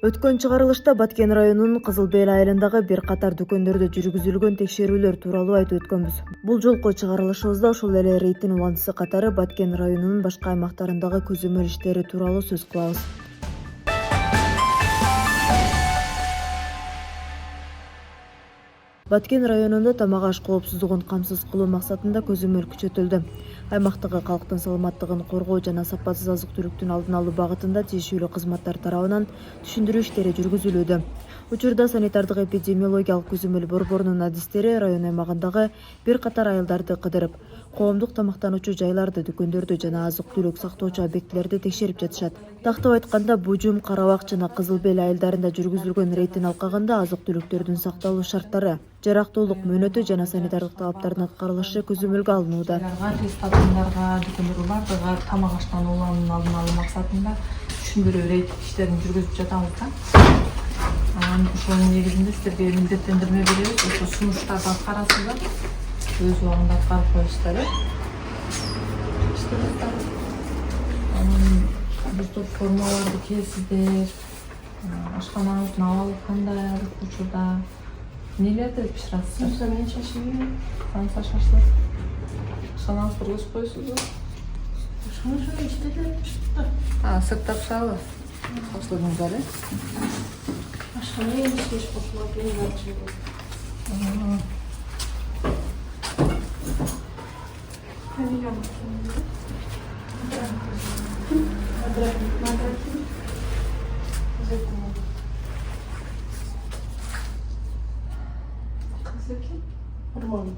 Өткөн чыгарылышта Баткен районунун Кызыл Бел айылындагы бир катар дүкөндөрдө жүргүзүлгөн текшерүүлөр тууралуу айтып өткөнбүз. Бул жолку чыгарылышыбызда ошол эле рейдтин улантысы катары Баткен районунун башка аймактарындагы көзөмөл иштери тууралуу сөз кылабыз. Баткен районунда тамак аш коопсуздугун камсыз кылуу максатында көзөмөл күчөтүлдү. Аймактагы калктын саламаттыгын коргоо жана сапатсыз азык-түлүктүн алдын алуу багытында тиешелүү кызматтар тарабынан түшүндүрүү иштери жүргүзүлүүдө. Учурда санитардык эпидемиологиялык көзөмөл борборунун адистери район аймагындагы бир катар айылдарды кыдырып, коомдук тамактануучу жайларды, дүкөндөрдү жана азык-түлүк сактоочу объектилерди текшерип жатышат. Тактап айтканда, Бужум, Карабак жана Кызыл Бел айылдарында жүргүзүлгөн рейдтин алкагында азык-түлүктөрдүн сакталуу шарттары, жарактуулук мөөнөтү жана санитардык талаптардын аткарылышы көзөмөлгө алынууда. Ресторандарга, дүкөндөргө бардыгы тамак аштан улануунун алдын алуу максатында түшүндүрүү рейд иштерин жүргүзүп жатабыз да. Ошонун негизинде силерге милдеттендирме беребиз. Ошо сунуштарды аткарасыздар. Өз убагында аткарып коесуздар. Бир топ формаларды кийесиздер. Ашканаңыздын абалы кандай учурда? Нелерди пиширасыздар? Самса менен шашлык. Самса шашлык. Ашканаңызды өз коесузбу? Ошону иштеди, пишиптир. Сыртта пышабы? Шашлыгыңыздар, Ашкана эми кеш кошулат, эми ачылды. Урман.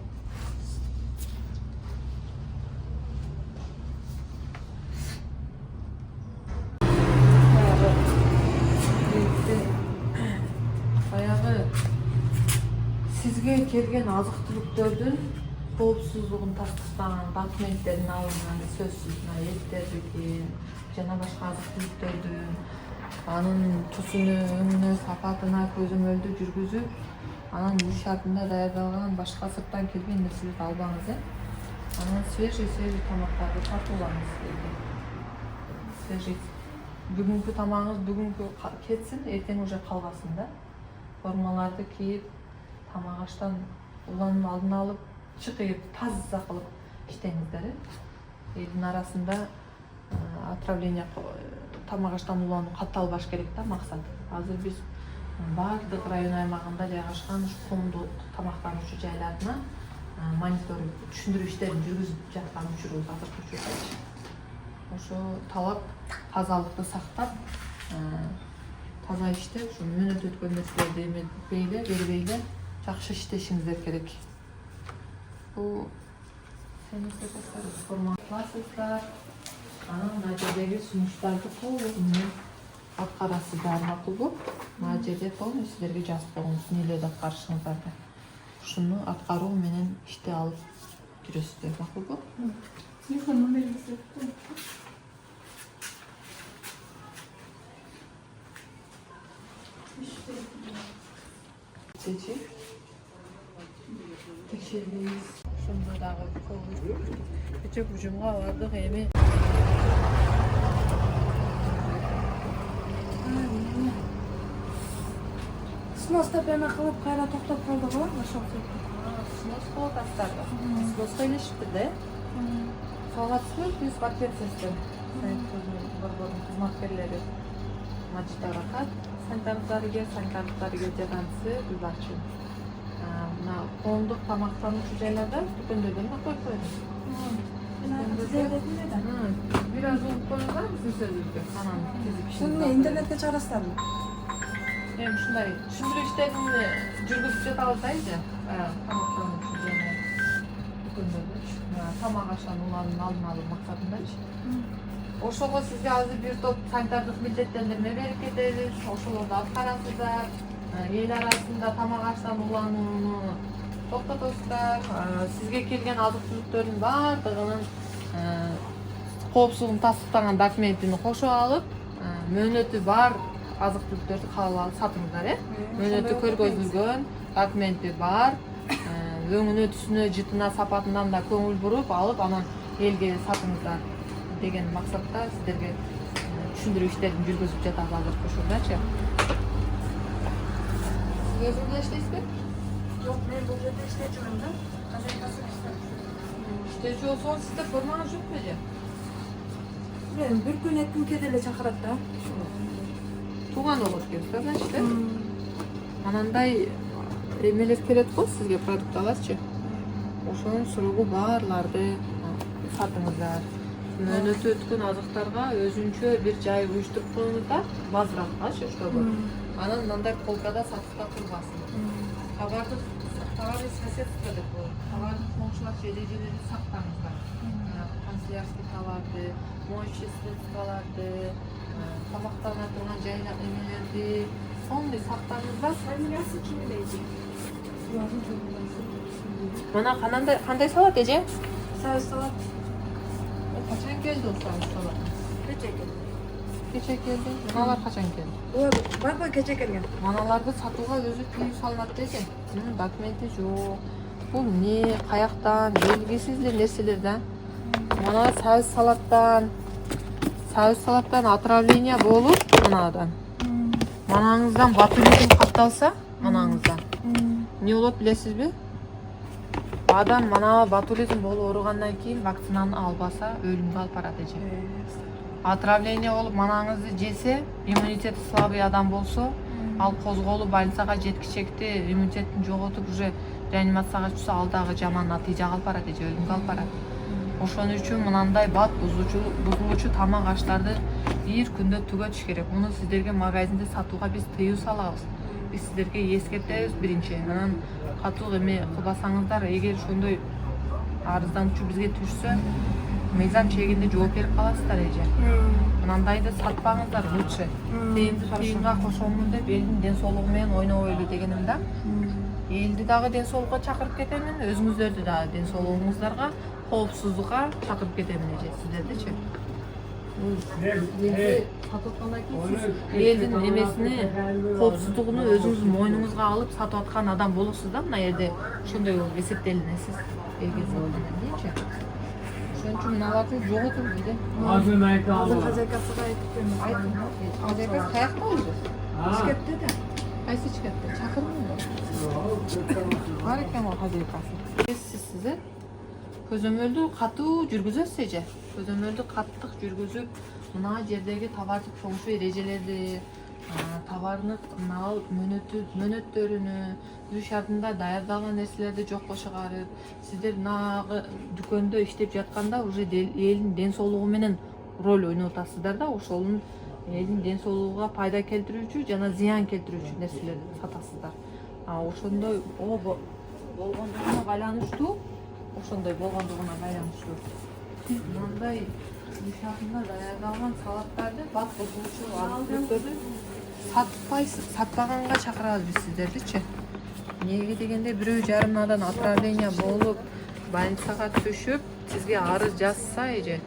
Баягы сизге келген азык-түлүктөрдүн коопсуздугун тастыктаган документтерин алынган сөзсүз эттердики жана башка азык-түлүктөрдүн анын түсүнүгүнө, сапатына көзөмөлдү жүргүзүп, анан үй шартында даярдалган башка сырттан келген нерселерди албаңыз, Анан свежий тамактарды тартуулаңыз. Свежий бүгүнкү тамагыңыз бүгүнкү кетсин, эртең уже калбасын да. Формаларды кийип, тамак аштан улануунун алдын алып, чыкып, таза кылып иштеңиздер. Элдин арасында отравление, тамак аштан улануу катталбаш керек да, максат. Азыр биз бардык район аймагында жайгашкан коомдук тамактануучу жайларына мониторинг, түшүндүрүү иштерин жүргүзүп жаткан учурубуз азыркы учурда. Ошо талап тазалыкты сактап, таза иштеп, ушу мөөнөт өткөн нерселерди бербейле жакшы иштешиңиздер керек. Бул формаласыздар, анан мына жердеги сунуштарды толук менен аткарасыздар, макулбу? Мына жерде полный силерге жазып койгонбуз, эмнелерди аткарышыңыздарды. Ушуну аткаруу менен ишти алып жүрөсүздөр, макулбу? Телефон номериңизди Текшербейбиз. Ошондо дагы кече Бужумга бардык, эми сноста пена кылып кайра токтоп калды го, ошол. снос кылып астарды. Сноска илешиптир да. Саламатсызбы? Биз Баткен борборунун кызматкерлери. Мачита рахат, санитардык дарыгер жардамчысы Гүлбарчы. Мына коомдук тамактануучу жайларда, дүкөндөрдө эмне коюп коюңуз? Бир аз угуп коюңуздар биздин сөзүбүздү. Анан тизип Шуну интернетке чыгарасыздарбы? Эми ушундай түшүндүрүү иштерин жүргүзүп жатабыз да эже. Тамактануучу жана дүкөндөрдө тамак аштан улануунун алдын алуу максатындачы. Ошого сизге азыр бир топ санитардык милдеттендирме берип кетебиз. Ошолорду аткарасыздар. Эл арасында тамак аштан уланууну токтотосуздар. Сизге келген азык-түлүктөрдүн баардыгынын коопсуздугун тастыктаган документин кошо алып, мөөнөтү бар азык-түлүктөрдү кабыл алып сатыңыздар, Мөөнөтү көргөзүлгөн, документи бар, өңүнө, түсүнө, жытына, сапатынан да көңүл буруп алып, анан элге сатыңыздар деген максатта сиздерге түшүндүрүү иштерин жүргүзүп жатабыз азыркы учурдачы. Özünde işteyiz mi? Yok, men bu yerda ishleychiman da. Hozirgasi ishlab. İşteci olsanız sizde formanız yok mu? Men bir kun etkim kedele chaqiradi-da. Туған олып келді, значит, анандай эмелер келет го сизге продукталарчы. Ошонун суругу баарларды сатыңыздар. Мөөнөтү өткөн азыктарга өзүнчө бир жай уюштуруп коюңуздар, базаракчы, чтобы анан мындай полкада сатыкта турбасын. Товарды соседство деп коет. Товарды коңшулар эрежелерин сактаңыздар. Канцелярский товарды, моющий средстволарды, тамактана турган жайна эмелерди сондай сактаңыздар. Familiyasi kim deydi? Мына кандай салат эже? Salat salat. Качан келди ол салат? Kecha keldi. Кече келди. Мыналар качан келди? Ой, бар kecha kelgan. Маналарды сатууга өзү тыюу салынат экен. Документи жок. Бул эмне, каяктан, белгисиз эле нерселер да. Мына сабыз салаттан отравление болуп, мынадан. Манаңыздан ботулизм катталса, манаңыздан. Не болот билесизби? Адам мана ботулизм болуп ооругандан кийин вакцинаны албаса өлүмгө алып барат эже. Отравление болуп манаңызды жесе, иммунитети слабый адам болсо, ал козголуп больницага жеткичекти иммунитетин жоготуп уже реанимацияга түшсө ал дагы жаман натыйжага алып барат эже, өлүмгө алып барат. Ошон үчүн мынандай бат бузулуучу тамак аштарды бир күндө түгөтүш керек. Муну сиздерге магазинде сатууга биз тыюу салабыз. Биз сиздерге эскертебиз биринчи. Анан катуу эме кылбасаңыздар, эгер ошондой арыздануучу бизге түшсө, мыйзам чегинде жооп берип каласыздар эже. Мынандайды сатпаңыздар лучше. Тыйынды тыйынга кошомун деп элдин ден соолугу менен ойнобойлу дегеним да. Элди дагы ден соолукка чакырып кетемин, өзүңүздөрдү дагы ден соолугуңуздарга, коопсуздукка чакырып кетемин эже, сиздердичи. Элдин эмесини, коопсуздугуну өзүңүздүн мойнуңузга алып сатып аткан адам болосуз да, мына жерде ошондой болуп эсептелинесиз. Элге ошон үчүн мыналарды жоготуп дейди. Hozir hozirgasiga aytib kelmoqchiman. Азыр каякта өзү? Ishkatda da. Кайсы ичкетте? Чакырдыңбы? Бар экен го хазиркасы. Сиз көзөмөлдү катуу жүргүзөсүз эже. Көзөмөлдү каттык жүргүзүп, мына жердеги товардык чоңшу эрежелерди, товардын мөөнөттөрүнү, үй шартында даярдалган нерселерди жокко чыгарып, сиздер нагы дүкөндө иштеп жатканда уже элдин ден соолугу менен роль ойноп атасыздар да, ошонун элдин ден соолугуна пайда келтирүүчү жана зыян келтирүүчү нерселерди сатасыздар. Ошондой болгондугуна байланыштуу, мындай үй шартында даярдалган салаттарды, бат бузулуучу азык-түлүктөрдү сатпаганга чакырабыз биз сиздердичи. Эмнеге дегенде бирөө жарымнадан отравление болуп, больницага түшүп, сизге арыз жазса эже,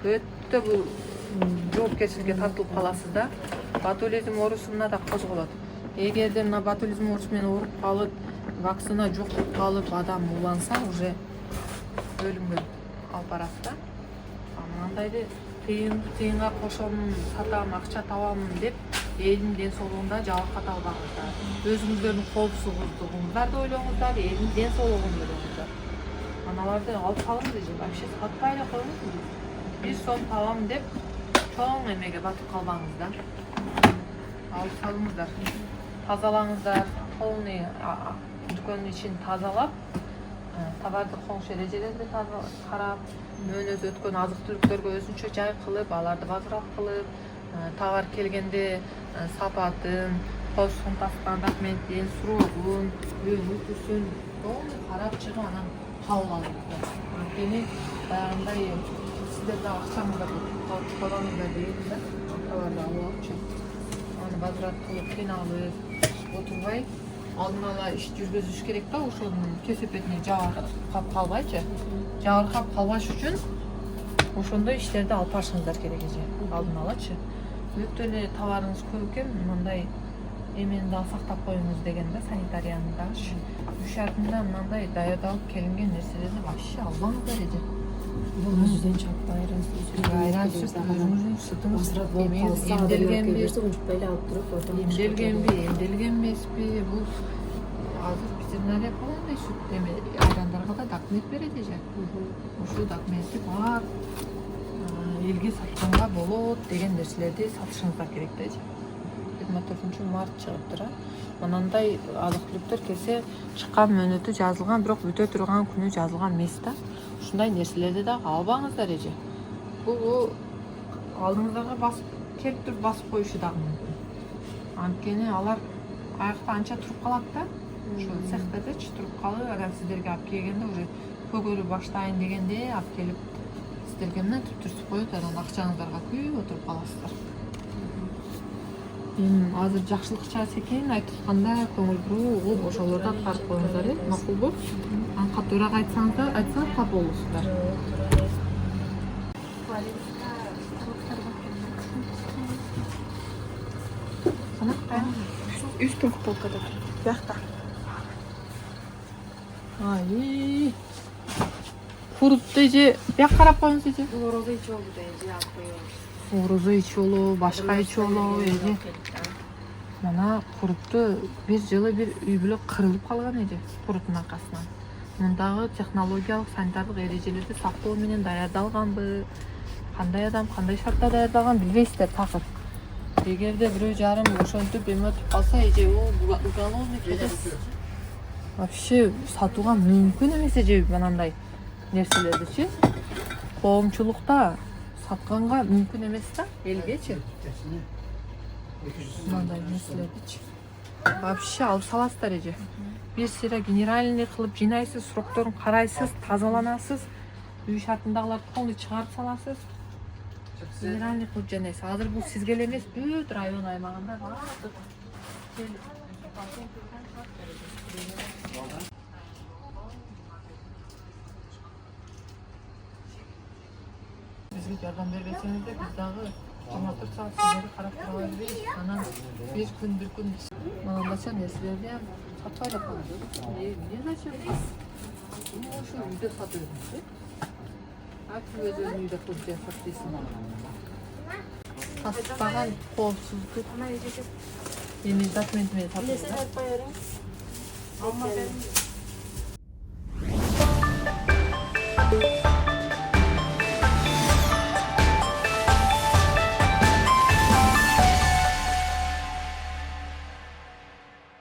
өтө бул жоопкерчиликке тартылып каласыз да. Ботулизм оорусуна да козголот. Эгерде мына ботулизм оорусу менен ооруп калып, вакцина жок болуп калып, адам уланса, уже өлүмгө алып барат да. Мынандайды тыйынга кошомун, сатам, акча табамын деп элдин ден соолугунда жабыркат албаңыздар. Өзүңүздөрдүн коопсуздугуңуздарды ойлоңуздар, элдин ден соолугун ойлоңуздар. Аналарды алып салыңыз эже, вообще сатпай эле коюңуз. Бир сом табам деп чоң эмеге батып калбаңыз да. Алып салыңыздар. Тазалаңыздар, полный дүкөндүн ичин тазалап, товардык коңшу эрежелерди карап, мөөнөтү өткөн азык-түлүктөргө өзүнчө жай кылып, аларды базарат кылып, товар келгенде сапатын, коз сумтаскан документин, срогун, үтүсүн карап чыгып, анан кабыл алыңыздар. Анткени баягындай сиздер да акчаңыздар колдонуңуздар дейбиз да, товарды алып алыпчы. Аны базарат кылып, кыйналып отурбай, алдын ала иш жүргүзүш керек да, ошонун кесепетине жабыркап калбайчы. Жабыркап калбаш үчүн ошондой иштерди алып барышыңыздар керек эже, алдын алачы. Өтө эле товарыңыз көп экен, мындай эмени да сактап коюңуз деген да, санитарияны да. Үй шартында мындай даярдалып келинген нерселерди вообще албаңыздар эже. Бұл жүзден чапты айран сүт. Ayran süt, özümüzün sütümüz Масырат болып emeğimiz қалса, адамдар emdelgen bir, келбесе ұмытпайлы алып тұрып, ортаға emdelgen bir, emdelgen емес пе, бұл азыр ветеринария болғандай süt деме, ayranдарга да документ береді же. Ошол документти бар, элге сатканга болот деген нерселерди сатышыңыздар керек да же. 24 март чыгыптыр. Мынандай азык-түлүктөр келсе чыккан мөөнөтү жазылган, бирок бүтө турган күнү жазылган эмес да. Ушундай нерселерди да албаңыздар эже. Бул алдыңыздарга басып келип туруп басып коюшу дагы мүмкүн. Анткени алар аякта анча туруп калат да. Ошол цехтадычы туруп калып, агар сиздерге алып келгенде уже көгөрү баштайын дегенде алып келип сиздерге мына түптүрсүп коет, анан акчаңыздарга күйүп отуруп каласыздар. Мен азыр жакшылык чаасы экенин айтып атканда көңүл буруп угуп ошолорду аткарып коюңуздар, макулбу? Анан катуураак айтсаңыз тап болосуздар. Üst полкада. Бияқта. Ай. Курутты же бияқ карап коюңуз эже. Ороза ичи болду да эже алып коёбуз. Орозо ичиолу, башка ичиолу эже. Мана курутту бир жылы бир үй бүлө кырылып калган эже куруттун аркасынан. Мундагы технологиялык санитардык эрежелерди сактоо менен даярдалганбы? Кандай адам кандай шартта даярдалган билбейсиздер такыр. Эгерде бирөө жарым ошентип эме өтүп калса эже уголовный кодекс вообще сатууга мүмкүн эмес эже мынандай нерселердичи. Коомчулукта сатканга мүмкүн эмес да элгечи. Мындай нерселердичи вообще алып саласыздар эже. Бир сыйра генеральный кылып жыйнайсыз, срокторун карайсыз, тазаланасыз, үй шартындагыларды полный чыгарып саласыз. Генеральный кылып жыйнайсыз. Азыр бул сизге эле эмес, бүт район аймагында баардык бизге жардам бербесеңиздер, биз дагы 24 saat сиздерди карап тура бербейбиз. Анан бир күн мынандайча нерселерди сатпай да коебуз. Эмне зачем? Ошо үйдө сатып жүрмүз. Өзүнүн үйдө кылып жашап дейсиң. Тастаган коопсуздук. Эми документ менен сатып.